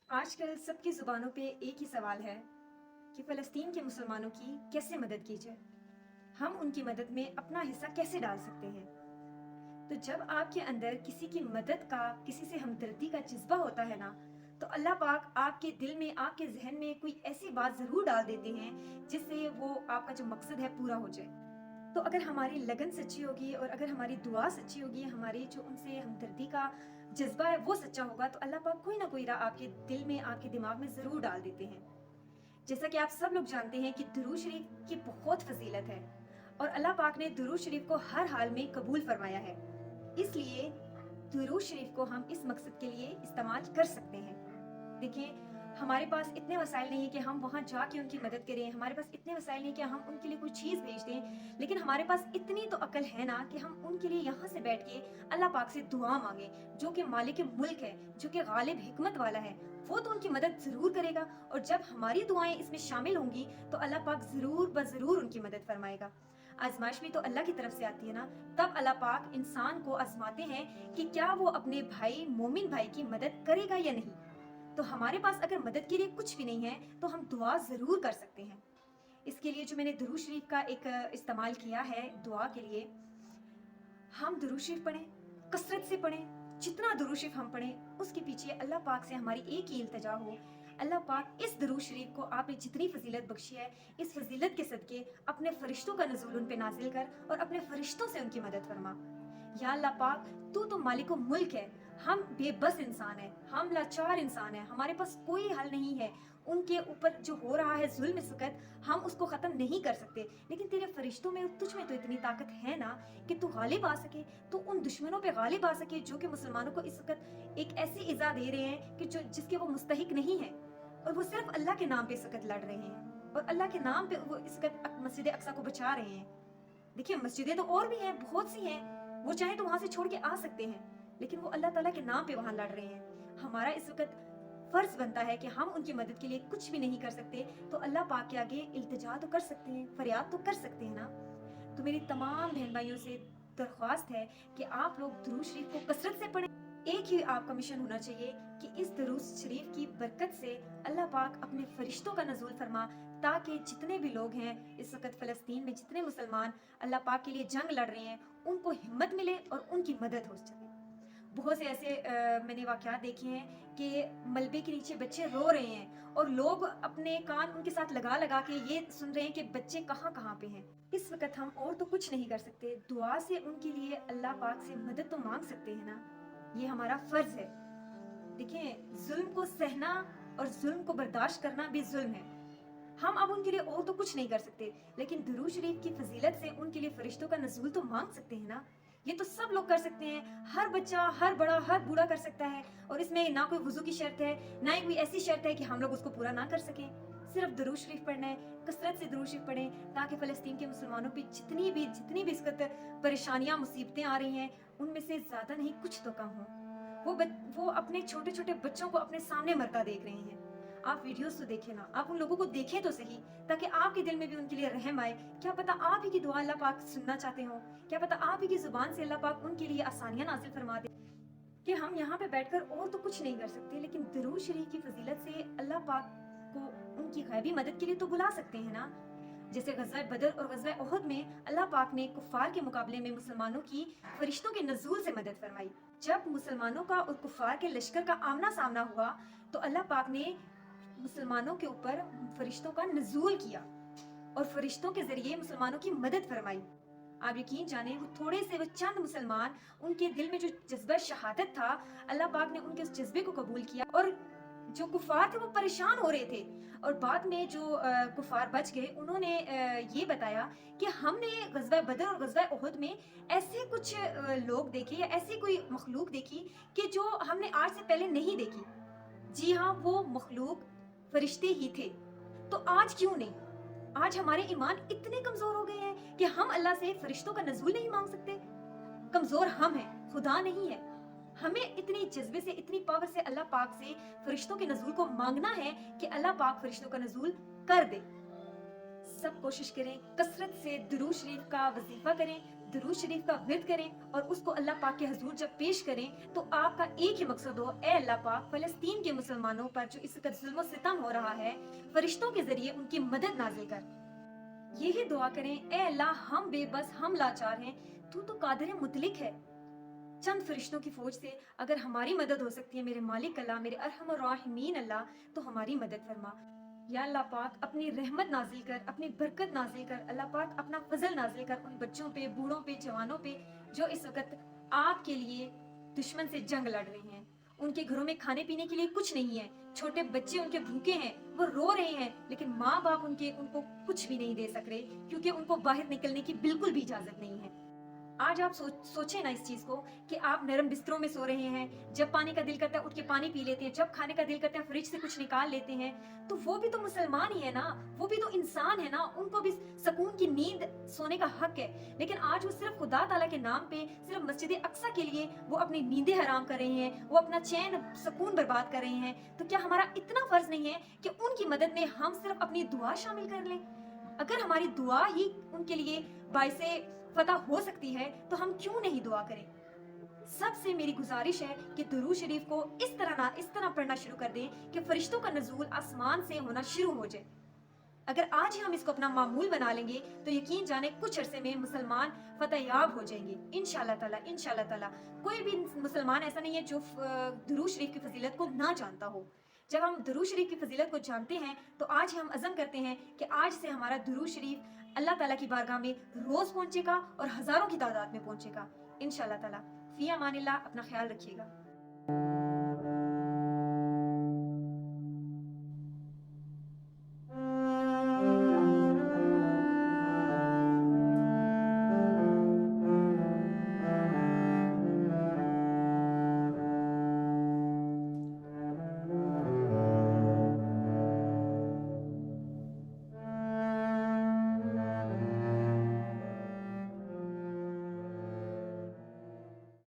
آج کل सबकी ज़ुबानों पे एक ही सवाल है कि फ़लस्तीन के मुसलमानों की कैसे मदद की जाए। हम उनकी मदद में अपना हिस्सा कैसे डाल सकते हैं। तो जब आपके अंदर किसी की मदद का, किसी से हमदर्दी का जज्बा होता है ना, तो अल्लाह पाक आपके दिल में, आपके जहन में कोई ऐसी बात ज़रूर डाल देते हैं जिससे वो आपका जो मकसद है पूरा हो जाए। तो अगर हमारी लगन सच्ची होगी और अगर हमारी दुआ सच्ची होगी, हमारी जो उनसे हमदर्दी का जज्बा है वो सच्चा होगा, तो अल्लाह पाक कोई ना कोई राह आपके दिल में, आपके दिमाग में ज़रूर डाल देते हैं। जैसा कि आप सब लोग जानते हैं कि दुरूद शरीफ की बहुत फजीलत है और अल्लाह पाक ने दुरूद शरीफ को हर हाल में कबूल फरमाया है। इसलिए दुरूद शरीफ को हम इस मकसद के लिए इस्तेमाल कर सकते हैं। देखिए, हमारे पास इतने वसाइल नहीं है कि हम वहाँ जाके उनकी मदद करें, हमारे पास इतने वसाइल नहीं कि हम उनके लिए कोई चीज़ भेज दें, लेकिन हमारे पास इतनी तो अक्ल है ना कि हम उनके लिए यहाँ से बैठ के अल्लाह पाक से दुआ मांगे, जो कि मालिक मुल्क है, जो कि गालिब हिकमत वाला है। वो तो उनकी मदद ज़रूर करेगा और जब हमारी दुआएं इसमें शामिल होंगी तो अल्लाह पाक ज़रूर ब ज़रूर उनकी मदद फरमाएगा। आजमाइश भी तो अल्लाह की तरफ से आती है ना, तब अल्लाह पाक इंसान को आजमाते हैं कि क्या वो अपने भाई मोमिन भाई की मदद करेगा या नहीं। तो हमारे पास अगर मदद के लिए कुछ भी नहीं है तो हम दुआ ज़रूर कर सकते हैं। इसके लिए जो मैंने दुरूद शरीफ का एक इस्तेमाल किया है दुआ के लिए, हम दुरूद शरीफ पढ़ें, कसरत से पढ़ें। जितना दुरूद शरीफ हम पढ़ें उसके पीछे अल्लाह पाक से हमारी एक ही इल्तिजा हो, अल्लाह पाक इस दुरूद शरीफ को आपने जितनी फजीलत बख्शी है, इस फजीलत के सदके अपने फरिश्तों का नज़ूल उन पे नाजिल कर और अपने फरिश्तों से उनकी मदद फरमा। या अल्लाह पाक, तू तो मालिक मुल्क है, हम बेबस इंसान हैं, हम लाचार इंसान हैं, हमारे पास कोई हल नहीं है। उनके ऊपर जो हो रहा है जुल्म इस वक्त, हम उसको ख़त्म नहीं कर सकते, लेकिन तेरे फरिश्तों में, तुझ में तो इतनी ताकत है ना कि तू गालिब आ सके, तू उन दुश्मनों पे गालिब आ सके जो कि मुसलमानों को इस वक्त एक ऐसी इज़ा दे रहे हैं कि जो जिसके वो मुस्तहिक नहीं है, और वो सिर्फ अल्लाह के नाम पे इस वक्त लड़ रहे हैं और अल्लाह के नाम पे वो इस वक्त मस्जिद अक्सा को बचा रहे हैं। देखिए, मस्जिदें तो और भी हैं, बहुत सी हैं, वो चाहे तो वहां से छोड़ के आ सकते हैं, लेकिन वो अल्लाह ताला के नाम पे वहां लड़ रहे हैं। हमारा इस वक्त फर्ज बनता है कि हम उनकी मदद के लिए कुछ भी नहीं कर सकते तो अल्लाह पाक के आगे इल्तिजा तो कर सकते हैं, फरियाद तो कर सकते हैं ना। तो मेरी तमाम बहन भाइयों से दरख्वास्त है कि आप लोग दुरूद शरीफ को कसरत से पढ़ें। एक ही आपका मिशन होना चाहिए कि इस दुरूद शरीफ की बरकत से अल्लाह पाक अपने फरिश्तों का नज़ूल फरमा, ताकि जितने भी लोग हैं इस वक्त फ़लस्तीन में, जितने मुसलमान अल्लाह पाक के लिए जंग लड़ रहे हैं, उनको हिम्मत मिले और उनकी मदद हो सके। बहुत से ऐसे मैंने वाक़यात देखे हैं कि मलबे के नीचे बच्चे रो रहे हैं और लोग अपने कान उनके साथ लगा लगा के ये सुन रहे हैं कि बच्चे कहाँ कहाँ पे हैं। इस वक्त हम और तो कुछ नहीं कर सकते, दुआ से उनके लिए अल्लाह पाक से मदद तो मांग सकते हैं ना, ये हमारा फ़र्ज़ है। देखिए, जुल्म को सहना और जुल्म को बर्दाश्त करना भी जुल्म है। हम अब उनके लिए और तो कुछ नहीं कर सकते, लेकिन दुरूद शरीफ की फजीलत से उनके लिए फरिश्तों का नज़ूल तो मांग सकते हैं ना। ये तो सब लोग कर सकते हैं, हर बच्चा, हर बड़ा, हर बूढ़ा कर सकता है, और इसमें ना कोई वुज़ू की शर्त है, ना ही कोई ऐसी शर्त है कि हम लोग उसको पूरा ना कर सकें। सिर्फ दुरूद शरीफ पढ़ना है, कसरत से दुरूद शरीफ पढ़ें, ताकि फ़लस्तीन के मुसलमानों पे जितनी भी इस वक्त परेशानियाँ, मुसीबतें आ रही हैं, उनमें से ज़्यादा नहीं कुछ तो कम हो। वो अपने छोटे छोटे बच्चों को अपने सामने मरता देख रहे हैं। आप वीडियोस तो देखें ना, आप उन लोगों को देखें तो सही, ताकि आपके दिल में भी उनके लिए रहम आए। क्या पता आप ही की दुआ अल्लाह पाक सुनना चाहते हो, क्या पता आप ही की जुबान से अल्लाह पाक उनके लिए आसानियां नाजिल फरमा दे। कि हम यहाँ पे बैठकर और तो कुछ नहीं कर सकते, लेकिन दुरूद शरीफ की फजीलत से अल्लाह पाक को उनकी गैबी मदद के लिए तो बुला सकते हैं ना। जैसे ग़ज़वा बदर और ग़ज़वा उहद में अल्लाह पाक ने कुफ़ार के मुकाबले में मुसलमानों की फरिश्तों के नज़ूल से मदद फरमाई। जब मुसलमानों का और कुफ़ार के लश्कर का आमना सामना हुआ तो अल्लाह पाक ने मुसलमानों के ऊपर फरिश्तों का नज़ूल किया और फरिश्तों के ज़रिए मुसलमानों की मदद फरमाई। आप यकीन जाने, वो थोड़े से, वो चंद मुसलमान, उनके दिल में जो जज्बा शहादत था, अल्लाह पाक ने उनके उस जज्बे को कबूल किया और जो कुफार थे वो परेशान हो रहे थे। और बाद में जो कुफार बच गए, उन्होंने ये बताया कि हमने ग़ज़वा बदर और ग़ज़वा उहद में ऐसे कुछ लोग देखे या ऐसी कोई मखलूक देखी कि जो हमने आज से पहले नहीं देखी। जी हाँ, वो मखलूक फरिश्ते ही थे। तो आज क्यों नहीं? आज हमारे ईमान इतने कमजोर हो गए हैं कि हम अल्लाह से फरिश्तों का नज़ूल नहीं मांग सकते। कमजोर हम हैं, खुदा नहीं है। हमें इतनी जज्बे से, इतनी पावर से अल्लाह पाक से फरिश्तों के नज़ूल को मांगना है कि अल्लाह पाक फरिश्तों का नज़ूल कर दे। सब कोशिश करें, कसरत से दुरूद शरीफ का वजीफा करें, درود شریف کا ورد کریں اور اس کو اللہ پاک کے حضور جب پیش کریں تو آپ کا ایک ہی مقصد ہو، اے اللہ پاک فلسطین کے مسلمانوں پر جو اس وقت ظلم و ستم ہو رہا ہے، فرشتوں کے ذریعے ان کی مدد نازل کر۔ یہی دعا کریں، اے اللہ ہم بے بس، ہم لاچار ہیں، تو قادر مطلق ہے۔ چند فرشتوں کی فوج سے اگر ہماری مدد ہو سکتی ہے میرے مالک اللہ، میرے ارحم الراحمین اللہ، تو ہماری مدد فرما۔ یا اللہ پاک اپنی رحمت نازل کر، اپنی برکت نازل کر، اللہ پاک اپنا فضل نازل کر ان بچوں پہ، بوڑھوں پہ، جوانوں پہ جو اس وقت آپ کے لیے دشمن سے جنگ لڑ رہے ہیں۔ ان کے گھروں میں کھانے پینے کے لیے کچھ نہیں ہے، چھوٹے بچے ان کے بھوکے ہیں، وہ رو رہے ہیں، لیکن ماں باپ ان کو کچھ بھی نہیں دے سک رہے کیونکہ ان کو باہر نکلنے کی بالکل بھی اجازت نہیں ہے۔ آج آپ سوچیں نا اس چیز کو کہ آپ نرم بستروں میں سو رہے ہیں، جب پانی کا دل کرتا ہے اٹھ کے پانی پی لیتے ہیں، جب کھانے کا دل کرتا ہے فریج سے کچھ نکال لیتے ہیں، تو وہ بھی تو مسلمان ہی ہے نا، وہ بھی تو انسان ہے نا، ان کو بھی سکون کی نیند سونے کا حق ہے۔ لیکن آج وہ صرف خدا تعالیٰ کے نام پہ، صرف مسجد اقصیٰ کے لیے وہ اپنی نیندیں حرام کر رہے ہیں، وہ اپنا چین سکون برباد کر رہے ہیں۔ تو کیا ہمارا اتنا فرض نہیں ہے کہ ان کی مدد میں ہم صرف اپنی دعا شامل کر لیں؟ اگر ہماری دعا ہی ان کے لیے باعث فتح ہو سکتی ہے تو ہم کیوں نہیں دعا کریں؟ سب سے میری گزارش ہے کہ درود شریف کو اس طرح پڑھنا شروع کر دیں کہ فرشتوں کا نزول آسمان سے ہونا شروع ہو جائے۔ اگر آج ہی ہم اس کو اپنا معمول بنا لیں گے تو یقین جانے کچھ عرصے میں مسلمان فتح یاب ہو جائیں گے انشاءاللہ تعالیٰ، انشاءاللہ تعالیٰ۔ کوئی بھی مسلمان ایسا نہیں ہے جو درود شریف کی فضیلت کو نہ جانتا ہو۔ جب ہم درود شریف کی فضیلت کو جانتے ہیں تو آج ہم عزم کرتے ہیں کہ آج سے ہمارا درود شریف اللہ تعالیٰ کی بارگاہ میں روز پہنچے گا اور ہزاروں کی تعداد میں پہنچے گا انشاءاللہ تعالیٰ۔ فی امان اللہ، اپنا خیال رکھیے گا۔